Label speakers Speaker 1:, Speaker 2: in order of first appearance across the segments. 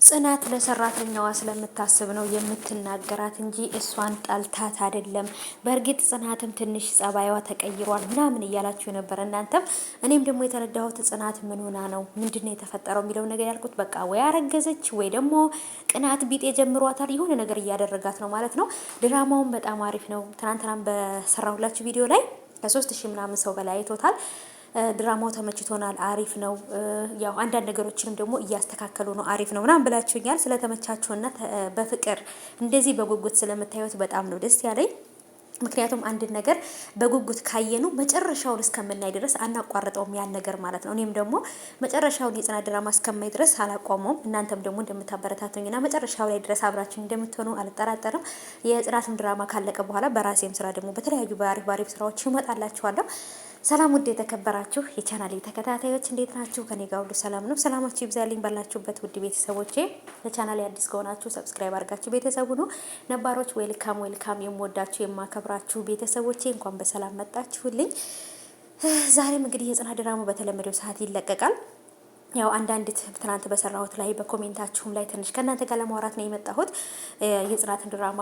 Speaker 1: ጽናት ለሰራተኛዋ ስለምታስብ ነው የምትናገራት እንጂ እሷን ጠልታት አይደለም። በእርግጥ ጽናትም ትንሽ ጸባይዋ ተቀይሯል ምናምን እያላችሁ ነበር እናንተም። እኔም ደግሞ የተረዳሁት ጽናት ምን ሆና ነው ምንድነው የተፈጠረው የሚለው ነገር ያልኩት በቃ ወይ አረገዘች ወይ ደግሞ ቅናት ቢጤ ጀምሯታል። የሆነ ነገር እያደረጋት ነው ማለት ነው። ድራማውን በጣም አሪፍ ነው። ትናንትናም በሰራሁላችሁ ቪዲዮ ላይ ከ3000 ምናምን ሰው በላይ አይቶታል። ድራማው ተመችቶናል፣ አሪፍ ነው። ያው አንዳንድ ነገሮችንም ደግሞ እያስተካከሉ ነው፣ አሪፍ ነው ምናምን ብላችሁኛል። ስለተመቻችሁና በፍቅር እንደዚህ በጉጉት ስለምታዩት በጣም ነው ደስ ያለኝ። ምክንያቱም አንድ ነገር በጉጉት ካየኑ መጨረሻውን እስከምናይ ድረስ አናቋርጠውም ያን ነገር ማለት ነው። እኔም ደግሞ መጨረሻውን የጽናት ድራማ እስከማይ ድረስ አላቋመውም። እናንተም ደግሞ እንደምታበረታቱኝና መጨረሻው ላይ ድረስ አብራችሁ እንደምትሆኑ አልጠራጠርም። የጽናትም ድራማ ካለቀ በኋላ በራሴም ስራ ደግሞ በተለያዩ ባሪፍ ስራዎች ይመጣላችኋለሁ። ሰላም ውድ የተከበራችሁ የቻናሌ ተከታታዮች እንዴት ናችሁ? ከኔ ጋር ሁሉ ሰላም ነው። ሰላማችሁ ይብዛልኝ ባላችሁበት ውድ ቤተሰቦቼ። ለቻናሌ አዲስ ከሆናችሁ ሰብስክራይብ አድርጋችሁ ቤተሰቡ ነው። ነባሮች ዌልካም የምወዳችሁ የማከብራችሁ ቤተሰቦቼ እንኳን በሰላም መጣችሁልኝ። ዛሬም እንግዲህ የጽናት ድራማ በተለመደው ሰዓት ይለቀቃል። ያው አንዳንድ ትናንት በሰራሁት ላይ በኮሜንታችሁም ላይ ትንሽ ከእናንተ ጋር ለማውራት ነው የመጣሁት። የጽናትን ድራማ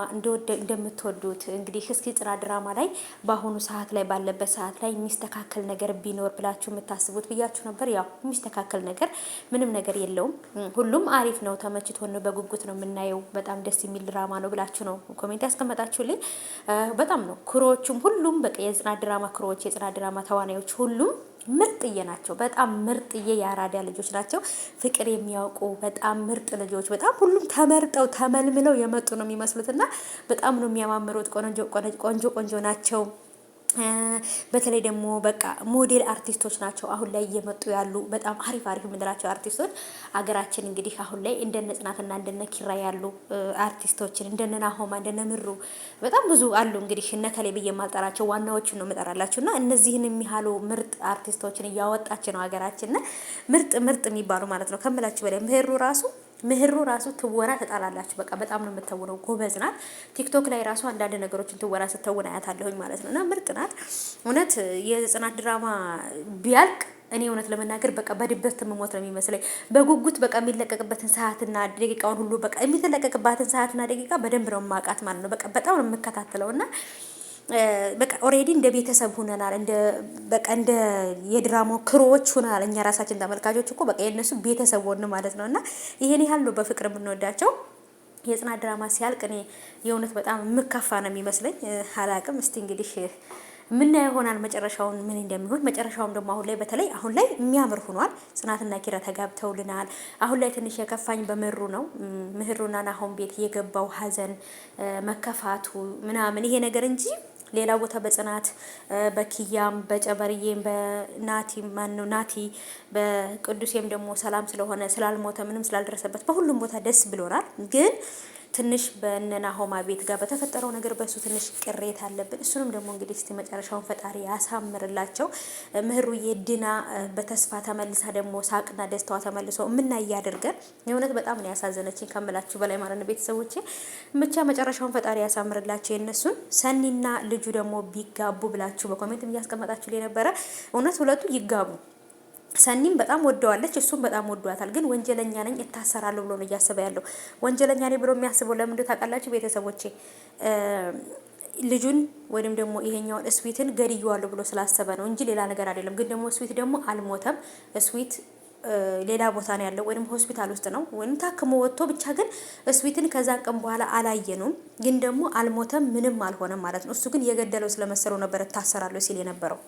Speaker 1: እንደምትወዱት እንግዲህ እስኪ ጽናት ድራማ ላይ በአሁኑ ሰዓት ላይ ባለበት ሰዓት ላይ የሚስተካከል ነገር ቢኖር ብላችሁ የምታስቡት ብያችሁ ነበር። ያው የሚስተካከል ነገር ምንም ነገር የለውም። ሁሉም አሪፍ ነው፣ ተመችቶን ነው፣ በጉጉት ነው የምናየው። በጣም ደስ የሚል ድራማ ነው ብላችሁ ነው ኮሜንት ያስቀመጣችሁልኝ። በጣም ነው ክሮዎቹም ሁሉም በቃ የጽናት ድራማ ክሮዎች፣ የጽናት ድራማ ተዋናዮች ሁሉም ምርጥዬ ናቸው። በጣም ምርጥዬ የአራዳ ልጆች ናቸው። ፍቅር የሚያውቁ በጣም ምርጥ ልጆች፣ በጣም ሁሉም ተመርጠው ተመልምለው የመጡ ነው የሚመስሉትና በጣም ነው የሚያማምሩት። ቆንጆ ናቸው። በተለይ ደግሞ በቃ ሞዴል አርቲስቶች ናቸው አሁን ላይ እየመጡ ያሉ በጣም አሪፍ የምንላቸው አርቲስቶች። አገራችን እንግዲህ አሁን ላይ እንደነ ጽናትና እንደነ ኪራ ያሉ አርቲስቶችን እንደነ ናሆማ እንደነ ምሩ በጣም ብዙ አሉ። እንግዲህ እነ ከሌ ብዬ የማልጠራቸው ዋናዎቹን ነው የምጠራላችሁና እነዚህን የሚያሉ ምርጥ አርቲስቶችን እያወጣች ነው ሀገራችን። ምርጥ የሚባሉ ማለት ነው ከምላችሁ በላይ ምህሩ ራሱ ትወና ተጣላላችሁ። በቃ በጣም ነው የምትተውነው፣ ጎበዝ ናት። ቲክቶክ ላይ ራሱ አንዳንድ ነገሮችን ትወና ስትተውን አያታለሁኝ ማለት ነውና ምርጥ ናት። እውነት የጽናት ድራማ ቢያልቅ እኔ እውነት ለመናገር በቃ በድበት የምሞት ነው የሚመስለኝ። በጉጉት በቃ የሚለቀቅበትን ሰዓትና ደቂቃውን ሁሉ በቃ የሚለቀቅባትን ሰዓትና ደቂቃ በደንብ ነው የማውቃት ማለት ነው። በቃ በጣም ነው የምከታተለውና በቃ ኦሬዲ እንደ ቤተሰብ ሆነናል። እንደ የድራማው ክሮዎች ሆነናል። እኛ ራሳችን ተመልካቾች እኮ በቃ የነሱ ቤተሰብ ሆነ ማለት ነውና ይሄን ያህል ነው በፍቅር የምንወዳቸው። የጽናት ድራማ ሲያልቅ እኔ የእውነት በጣም የምከፋ ነው የሚመስለኝ። አላቅም። እስቲ እንግዲህ ምን ይሆናል መጨረሻውን ምን እንደሚሆን። መጨረሻውም ደግሞ በተለይ አሁን ላይ የሚያምር ሆኗል። ጽናትና ኪራ ተጋብተውልናል። አሁን ላይ ትንሽ የከፋኝ በምሩ ነው። ምህሩና ናሆም ቤት የገባው ሀዘን መከፋቱ ምናምን ይሄ ነገር እንጂ ሌላ ቦታ በጽናት በኪያም በጨበርዬም ናቲ በቅዱሴም ደግሞ ሰላም ስለሆነ ስላልሞተ ምንም ስላልደረሰበት በሁሉም ቦታ ደስ ብሎናል። ግን ትንሽ በነናሆማ ቤት ጋር በተፈጠረው ነገር በሱ ትንሽ ቅሬታ አለብን። እሱንም ደግሞ እንግዲህ እስቲ መጨረሻውን ፈጣሪ ያሳምርላቸው። ምህሩዬ ድና በተስፋ ተመልሳ ደግሞ ሳቅና ደስታዋ ተመልሶ ምናይ ያድርገን። የእውነት በጣም ነው ያሳዘነችኝ ከምላችሁ በላይ ማለት ነው ቤተሰቦቼ። ብቻ መጨረሻውን ፈጣሪ ያሳምርላቸው የነሱን። ሰኒና ልጁ ደግሞ ቢጋቡ ብላችሁ በኮሜንት እያስቀመጣችሁ የነበረ እውነት ሁለቱ ይጋቡ። ሰኒም በጣም ወደዋለች፣ እሱም በጣም ወዷታል። ግን ወንጀለኛ ነኝ እታሰራለሁ ብሎ ነው እያሰበ ያለው። ወንጀለኛ ነኝ ብሎ የሚያስበው ለምንድን ታውቃላችሁ ቤተሰቦቼ? ልጁን ወይንም ደግሞ ይሄኛውን እስዊትን ገድየዋለሁ ብሎ ስላሰበ ነው እንጂ ሌላ ነገር አይደለም። ግን ደግሞ እስዊት ደግሞ አልሞተም። እስዊት ሌላ ቦታ ነው ያለው፣ ወይንም ሆስፒታል ውስጥ ነው፣ ወይንም ታክሞ ወጥቶ ብቻ። ግን እስዊትን ከዛ ቀን በኋላ አላየኑም። ግን ደግሞ አልሞተም፣ ምንም አልሆነም ማለት ነው። እሱ ግን የገደለው ስለመሰለው ነበር እታሰራለሁ ሲል የነበረው።